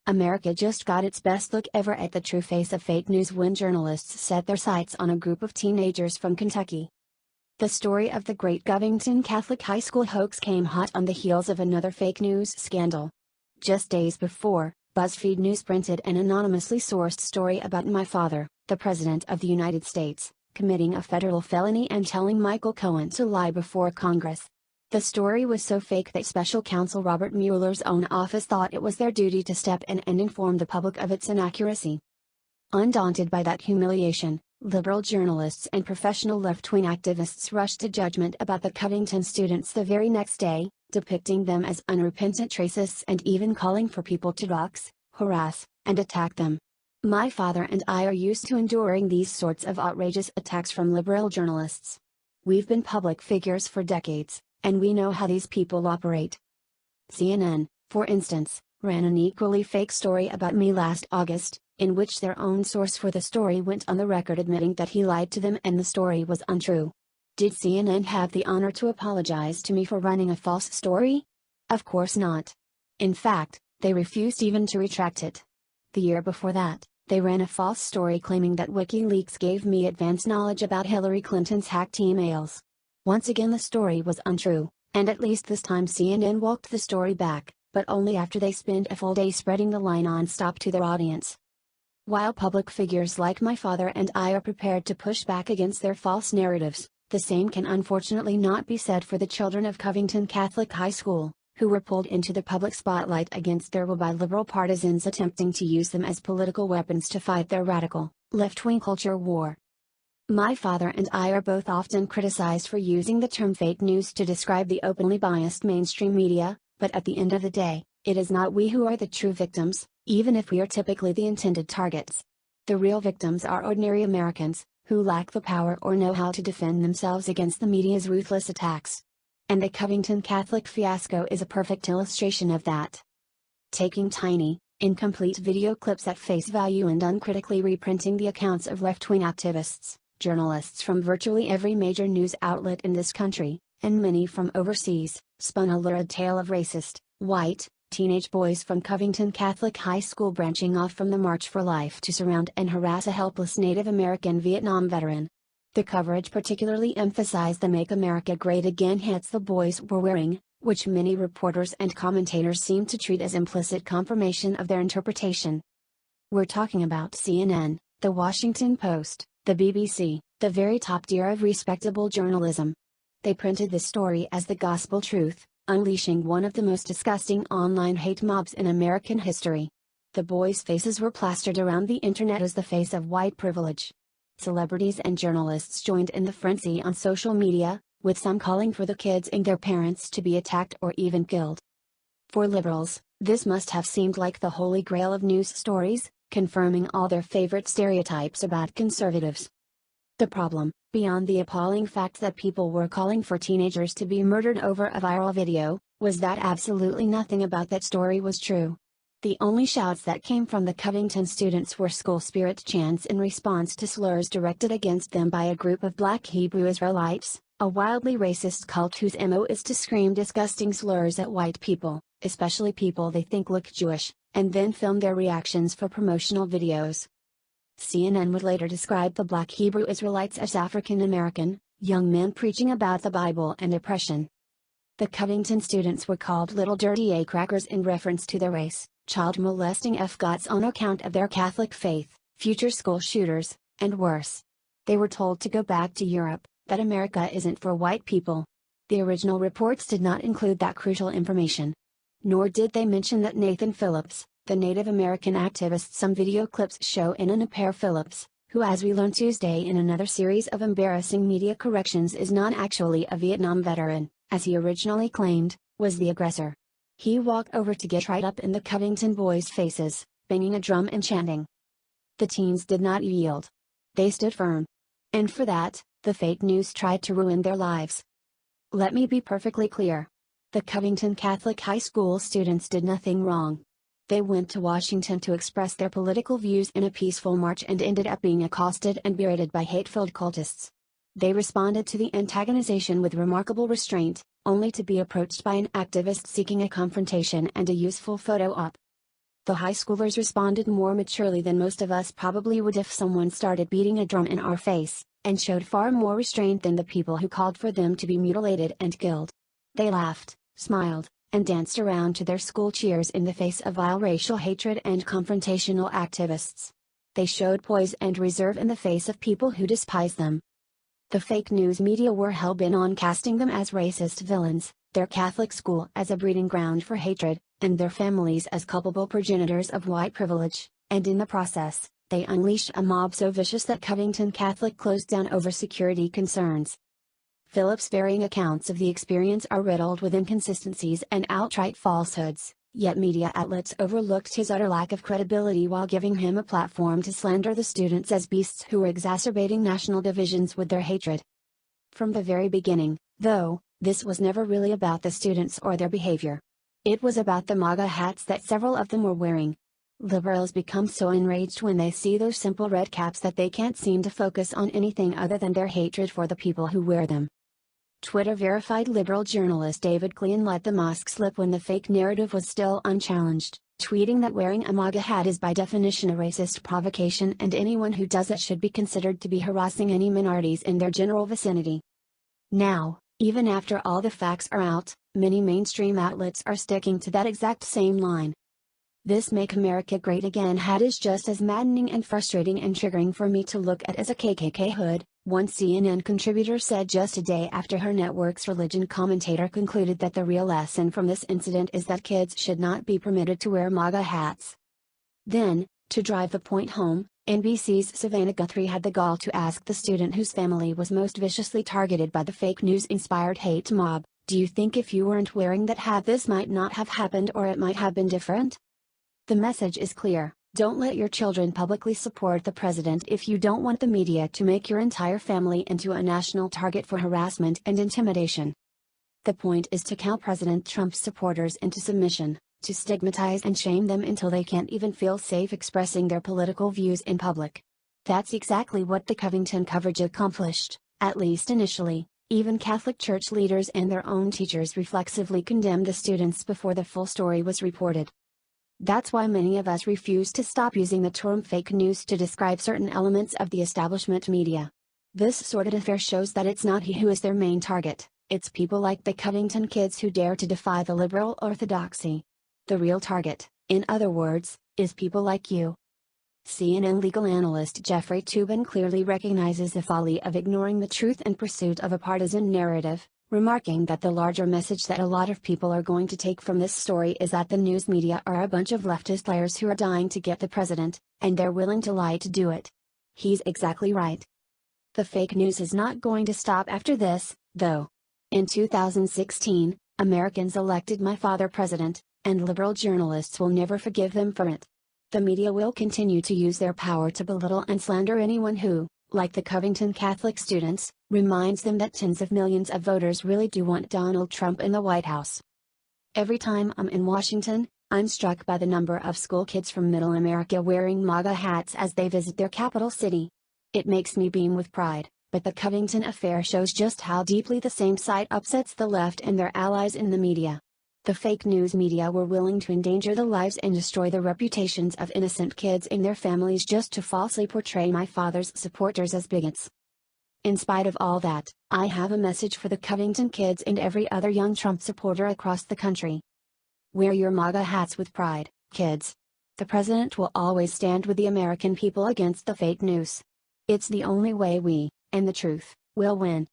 America just got its best look ever at the true face of fake news when journalists set their sights on a group of teenagers from Kentucky. The story of the great Covington Catholic High School hoax came hot on the heels of another fake news scandal. Just days before, BuzzFeed News printed an anonymously sourced story about my father, the President of the United States, committing a federal felony and telling Michael Cohen to lie before Congress. The story was so fake that Special Counsel Robert Mueller's own office thought it was their duty to step in and inform the public of its inaccuracy. Undaunted by that humiliation, liberal journalists and professional left-wing activists rushed to judgment about the Covington students the very next day, depicting them as unrepentant racists and even calling for people to dox, harass, and attack them. My father and I are used to enduring these sorts of outrageous attacks from liberal journalists. We've been public figures for decades, and we know how these people operate. CNN, for instance, ran an equally fake story about me last August, in which their own source for the story went on the record admitting that he lied to them and the story was untrue. Did CNN have the honor to apologize to me for running a false story? Of course not. In fact, they refused even to retract it. The year before that, they ran a false story claiming that WikiLeaks gave me advance knowledge about Hillary Clinton's hacked emails. Once again the story was untrue, and at least this time CNN walked the story back, but only after they spent a full day spreading the lie non-stop to their audience. While public figures like my father and I are prepared to push back against their false narratives, the same can unfortunately not be said for the children of Covington Catholic High School, who were pulled into the public spotlight against their will by liberal partisans attempting to use them as political weapons to fight their radical, left-wing culture war. My father and I are both often criticized for using the term fake news to describe the openly biased mainstream media, but at the end of the day, it is not we who are the true victims, even if we are typically the intended targets. The real victims are ordinary Americans, who lack the power or know how to defend themselves against the media's ruthless attacks. And the Covington Catholic fiasco is a perfect illustration of that. Taking tiny, incomplete video clips at face value and uncritically reprinting the accounts of left-wing activists, journalists from virtually every major news outlet in this country, and many from overseas, spun a lurid tale of racist, white, teenage boys from Covington Catholic High School branching off from the March for Life to surround and harass a helpless Native American Vietnam veteran. The coverage particularly emphasized the Make America Great Again hats the boys were wearing, which many reporters and commentators seemed to treat as implicit confirmation of their interpretation. We're talking about CNN, The Washington Post, the BBC, the very top tier of respectable journalism. They printed this story as the gospel truth, unleashing one of the most disgusting online hate mobs in American history. The boys' faces were plastered around the internet as the face of white privilege. Celebrities and journalists joined in the frenzy on social media, with some calling for the kids and their parents to be attacked or even killed. For liberals, this must have seemed like the holy grail of news stories, confirming all their favorite stereotypes about conservatives. The problem, beyond the appalling fact that people were calling for teenagers to be murdered over a viral video, was that absolutely nothing about that story was true. The only shouts that came from the Covington students were school spirit chants in response to slurs directed against them by a group of Black Hebrew Israelites, a wildly racist cult whose MO is to scream disgusting slurs at white people, especially people they think look Jewish, and then film their reactions for promotional videos. CNN would later describe the Black Hebrew Israelites as African American, young men preaching about the Bible and oppression. The Covington students were called little dirty A-crackers in reference to their race, child molesting F-gods on account of their Catholic faith, future school shooters, and worse. They were told to go back to Europe, that America isn't for white people. The original reports did not include that crucial information. Nor did they mention that Nathan Phillips, the Native American activist some video clips show in an Apair Phillips, who as we learned Tuesday in another series of embarrassing media corrections is not actually a Vietnam veteran, as he originally claimed, was the aggressor. He walked over to get right up in the Covington boys' faces, banging a drum and chanting. The teens did not yield. They stood firm. And for that, the fake news tried to ruin their lives. Let me be perfectly clear. The Covington Catholic High School students did nothing wrong. They went to Washington to express their political views in a peaceful march and ended up being accosted and berated by hate-filled cultists. They responded to the antagonization with remarkable restraint, only to be approached by an activist seeking a confrontation and a useful photo op. The high schoolers responded more maturely than most of us probably would if someone started beating a drum in our face, and showed far more restraint than the people who called for them to be mutilated and killed. They laughed, smiled, and danced around to their school cheers in the face of vile racial hatred and confrontational activists. They showed poise and reserve in the face of people who despise them. The fake news media were hell-bent on casting them as racist villains, their Catholic school as a breeding ground for hatred, and their families as culpable progenitors of white privilege, and in the process, they unleashed a mob so vicious that Covington Catholic closed down over security concerns. Philip's varying accounts of the experience are riddled with inconsistencies and outright falsehoods, yet media outlets overlooked his utter lack of credibility while giving him a platform to slander the students as beasts who were exacerbating national divisions with their hatred. From the very beginning, though, this was never really about the students or their behavior. It was about the MAGA hats that several of them were wearing. Liberals become so enraged when they see those simple red caps that they can't seem to focus on anything other than their hatred for the people who wear them. Twitter-verified liberal journalist David Klein let the mask slip when the fake narrative was still unchallenged, tweeting that wearing a MAGA hat is by definition a racist provocation and anyone who does it should be considered to be harassing any minorities in their general vicinity. Now, even after all the facts are out, many mainstream outlets are sticking to that exact same line. This Make America Great Again hat is just as maddening and frustrating and triggering for me to look at as a KKK hood, one CNN contributor said just a day after her network's religion commentator concluded that the real lesson from this incident is that kids should not be permitted to wear MAGA hats. Then, to drive the point home, NBC's Savannah Guthrie had the gall to ask the student whose family was most viciously targeted by the fake news-inspired hate mob, "Do you think if you weren't wearing that hat this might not have happened or it might have been different?" The message is clear: don't let your children publicly support the president if you don't want the media to make your entire family into a national target for harassment and intimidation. The point is to cow President Trump's supporters into submission, to stigmatize and shame them until they can't even feel safe expressing their political views in public. That's exactly what the Covington coverage accomplished, at least initially. Even Catholic Church leaders and their own teachers reflexively condemned the students before the full story was reported. That's why many of us refuse to stop using the term fake news to describe certain elements of the establishment media. This sordid affair shows that it's not he who is their main target, it's people like the Covington kids who dare to defy the liberal orthodoxy. The real target, in other words, is people like you. CNN legal analyst Jeffrey Toobin clearly recognizes the folly of ignoring the truth in pursuit of a partisan narrative, remarking that the larger message that a lot of people are going to take from this story is that the news media are a bunch of leftist liars who are dying to get the president, and they're willing to lie to do it. He's exactly right. The fake news is not going to stop after this, though. In 2016, Americans elected my father president, and liberal journalists will never forgive them for it. The media will continue to use their power to belittle and slander anyone who, like the Covington Catholic students, reminds them that tens of millions of voters really do want Donald Trump in the White House. Every time I'm in Washington, I'm struck by the number of school kids from Middle America wearing MAGA hats as they visit their capital city. It makes me beam with pride, but the Covington affair shows just how deeply the same side upsets the left and their allies in the media. The fake news media were willing to endanger the lives and destroy the reputations of innocent kids and their families just to falsely portray my father's supporters as bigots. In spite of all that, I have a message for the Covington kids and every other young Trump supporter across the country. Wear your MAGA hats with pride, kids. The president will always stand with the American people against the fake news. It's the only way we, and the truth, will win.